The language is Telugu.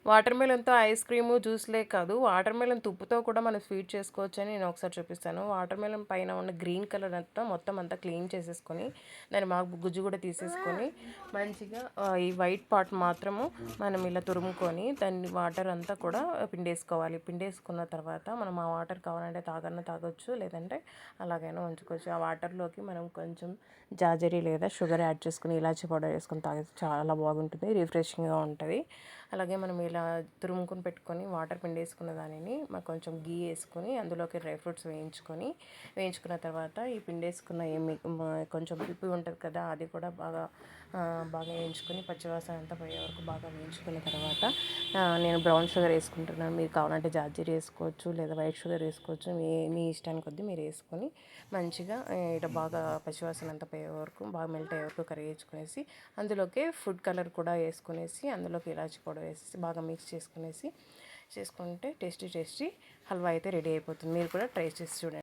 వాటర్ మిలన్‌తో ఐస్ క్రీము, జ్యూస్‌లే కాదు, వాటర్ మిలన్ తుప్పుతో కూడా మనం స్వీట్ చేసుకోవచ్చని నేను ఒకసారి చూపిస్తాను. వాటర్ మిలన్ పైన ఉన్న గ్రీన్ కలర్ అంతా మొత్తం అంతా క్లీన్ చేసేసుకొని, దాన్ని బాగా గుజ్జు కూడా తీసేసుకొని, మంచిగా ఈ వైట్ పార్ట్ మాత్రము మనం ఇలా తురుముకొని, దాన్ని వాటర్ అంతా కూడా పిండేసుకోవాలి. పిండేసుకున్న తర్వాత మనం ఆ వాటర్ కావాలంటే తాగొచ్చు, లేదంటే అలాగైనా ఉంచుకోవచ్చు. ఆ వాటర్‌లోకి మనం కొంచెం జాజరి లేదా షుగర్ యాడ్ చేసుకొని, ఇలాచీ పౌడర్ వేసుకొని తాగితే చాలా బాగుంటుంది, రిఫ్రెషింగ్‌గా ఉంటది. అలాగే మనం ఇలా తురుముకొని పెట్టుకొని వాటర్ పిండేసుకున్న దానిని కొంచెం గీ వేసుకొని అందులోకి డ్రై ఫ్రూట్స్ వేయించుకున్న తర్వాత ఈ పిండేసుకున్న కొంచెం పిప్పి ఉంటుంది కదా, అది కూడా బాగా వేయించుకొని పచ్చివాసన అంతా పోయే వరకు బాగా వేయించుకున్న తర్వాత నేను బ్రౌన్ షుగర్ వేసుకుంటున్నాను. మీరు కావాలంటే జాజీర వేసుకోవచ్చు, లేదా వైట్ షుగర్ వేసుకోవచ్చు. మీ ఇష్టానికి కొద్దీ మీరు వేసుకొని మంచిగా ఇట్లా బాగా పచ్చివాసన అంతా పోయే వరకు బాగా మెల్ట్ అయ్యే వరకు కరిగించుకునేసి, అందులోకి ఫుడ్ కలర్ కూడా వేసుకునేసి, అందులోకి ఇలాచి పౌడర్ వేసేసి బాగా మిక్స్ చేసుకుంటే టేస్టీ హల్వా అయితే రెడీ అయిపోతుంది. మీరు కూడా ట్రై చేసి చూడండి.